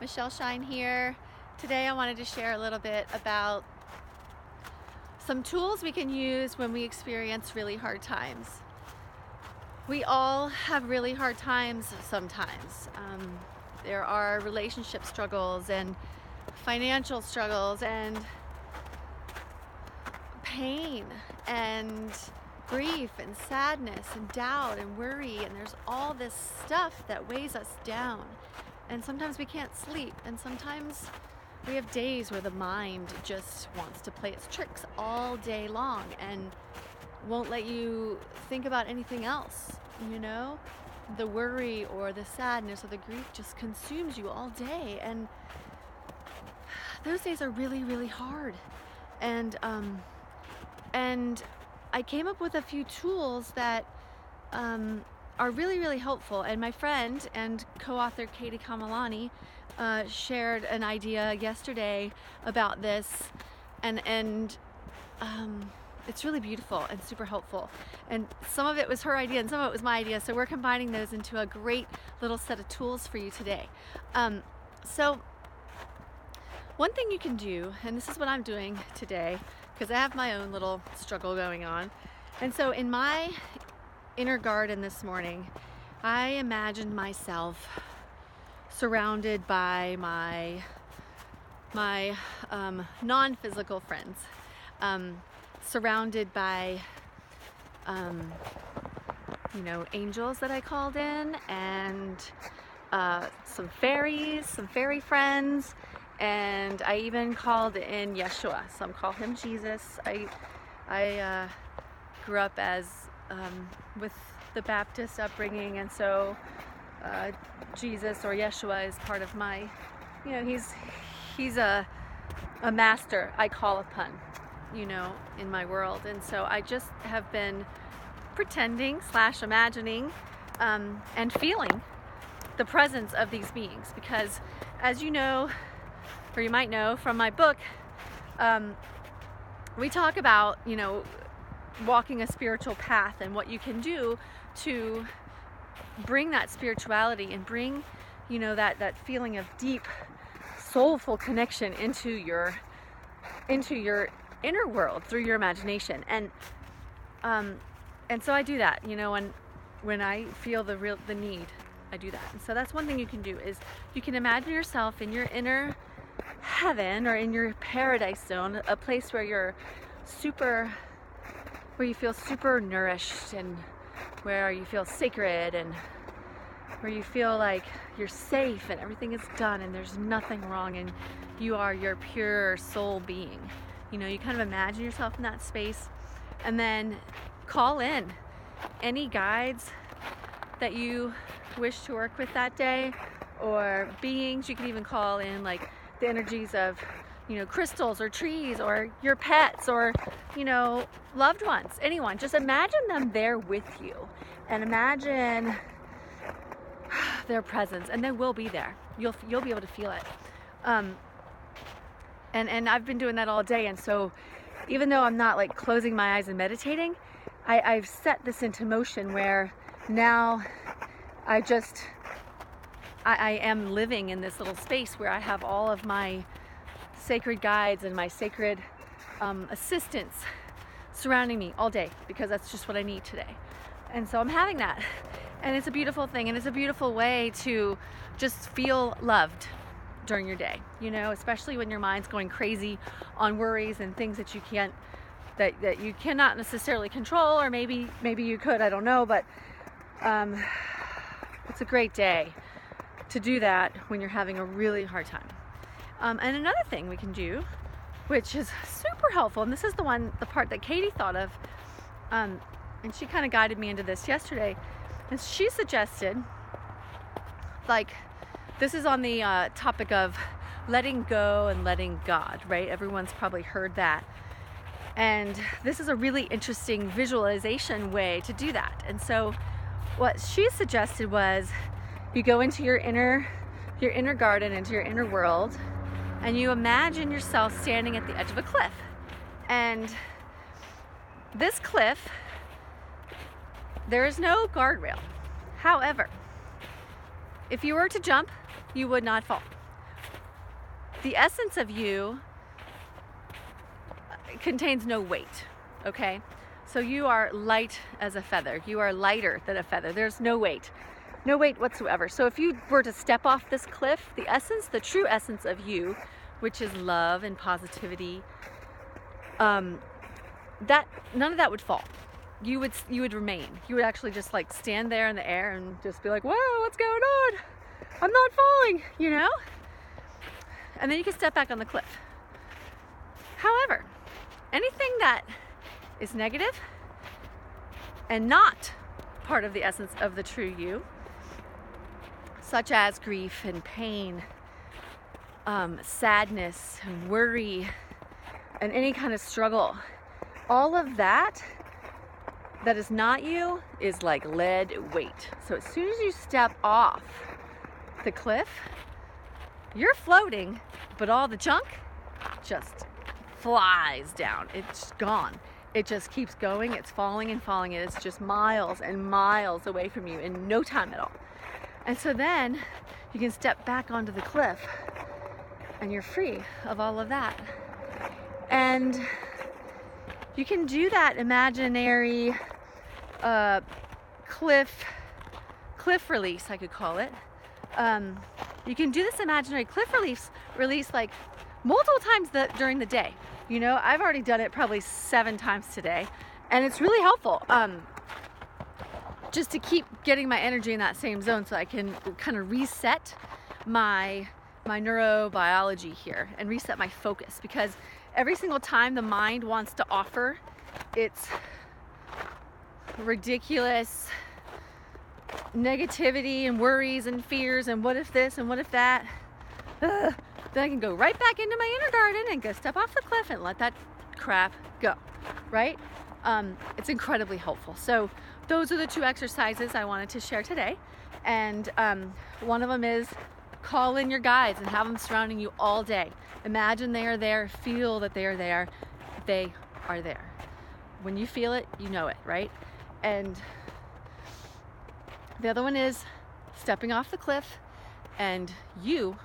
Michelle Shine here. Today I wanted to share a little bit about some tools we can use when we experience really hard times. We all have really hard times sometimes. There are relationship struggles and financial struggles and pain and grief and sadness and doubt and worry, and there's all this stuff that weighs us down. And sometimes we can't sleep, and sometimes we have days where the mind just wants to play its tricks all day long and won't let you think about anything else, you know? The worry or the sadness or the grief just consumes you all day, and those days are really, really hard. And I came up with a few tools that are really, really helpful. And my friend and co-author Keti Kamalani shared an idea yesterday about this, and it's really beautiful and super helpful. And some of it was her idea and some of it was my idea, so we're combining those into a great little set of tools for you today. So one thing you can do, and this is what I'm doing today because I have my own little struggle going on, and so in my inner garden this morning, I imagined myself surrounded by my non-physical friends, surrounded by angels that I called in, and some fairy friends, and I even called in Yeshua. Some call him Jesus. I grew up as with the Baptist upbringing, and so Jesus or Yeshua is part of my, he's a master I call upon, in my world. And so I just have been pretending / imagining and feeling the presence of these beings, because as you know, or you might know from my book, we talk about, walking a spiritual path and what you can do to bring that spirituality and bring, that feeling of deep, soulful connection into your inner world through your imagination. And so I do that, when I feel the need, I do that. And so that's one thing you can do, is you can imagine yourself in your inner heaven or in your paradise zone, a place where you feel super nourished, and where you feel sacred, and where you feel like you're safe and everything is done and there's nothing wrong, and you are your pure soul being. You kind of imagine yourself in that space, and then call in any guides that you wish to work with that day, or beings. You can even call in like the energies of crystals or trees or your pets or loved ones, anyone. Just imagine them there with you, and imagine their presence, and they will be there. You'll be able to feel it. And I've been doing that all day, and so even though I'm not like closing my eyes and meditating, I've set this into motion where now I am living in this little space where I have all of my sacred guides and my sacred assistants surrounding me all day, because that's just what I need today. And so I'm having that, and it's a beautiful thing, and it's a beautiful way to just feel loved during your day, especially when your mind's going crazy on worries and things that you cannot necessarily control, or maybe you could, I don't know, but it's a great day to do that when you're having a really hard time. And another thing we can do, which is super helpful, and this is the part that Katie thought of, and she kind of guided me into this yesterday, and she suggested, this is on the topic of letting go and letting God, right? Everyone's probably heard that. And this is a really interesting visualization way to do that. And so what she suggested was you go into your inner garden, into your inner world, and you imagine yourself standing at the edge of a cliff. And this cliff, there is no guardrail. However, if you were to jump, you would not fall. the essence of you contains no weight, okay? So you are light as a feather. You are lighter than a feather. There's no weight whatsoever. So if you were to step off this cliff, the essence, the true essence of you, which is love and positivity, that none of that would fall. You would remain. You would actually just like stand there in the air and just be like, whoa, what's going on? I'm not falling, you know? And then you can step back on the cliff. However, anything that is negative and not part of the essence of the true you, such as grief and pain, sadness and worry, and any kind of struggle, all of that is not you is like lead weight. So as soon as you step off the cliff, you're floating, but all the junk just flies down. It's gone. It just keeps going. It's falling and falling, and it's just miles and miles away from you in no time at all. And so then you can step back onto the cliff and you're free of all of that. And you can do that imaginary cliff release, I could call it. You can do this imaginary cliff release like multiple times during the day. You know, I've already done it probably 7 times today, and it's really helpful just to keep getting my energy in that same zone, so I can kind of reset my neurobiology here and reset my focus, because every single time the mind wants to offer its ridiculous negativity and worries and fears and what if this and what if that, then I can go right back into my inner garden and go step off the cliff and let that crap go, right? It's incredibly helpful. So those are the 2 exercises I wanted to share today. And one of them is call in your guides and have them surrounding you all day. Imagine they are there, feel that they are there. They are there. When you feel it, you know it, right? And the other one is stepping off the cliff, and your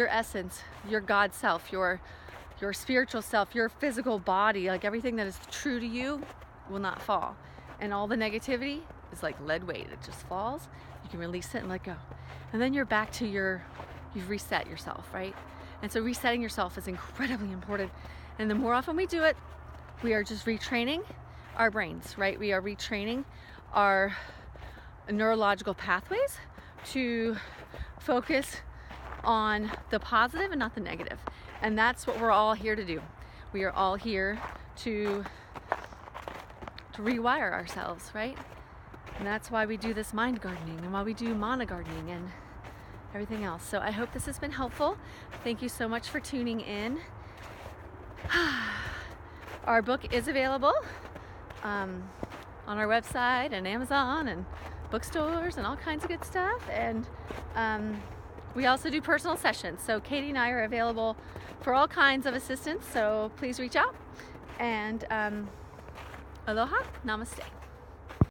essence, your God self, your spiritual self, your physical body, like everything that is true to you will not fall. And all the negativity is like lead weight. It just falls. You can release it and let go. And then you're back to you've reset yourself, right? And so resetting yourself is incredibly important. And the more often we do it, we are just retraining our brains, right? We are retraining our neurological pathways to focus on the positive and not the negative. And that's what we're all here to do. We are all here to rewire ourselves, right? And that's why we do this mind gardening and why we do mana gardening and everything else. So I hope this has been helpful. Thank you so much for tuning in. Our book is available on our website and Amazon and bookstores and all kinds of good stuff. And we also do personal sessions. So Katie and I are available for all kinds of assistance. So please reach out. And aloha, namaste.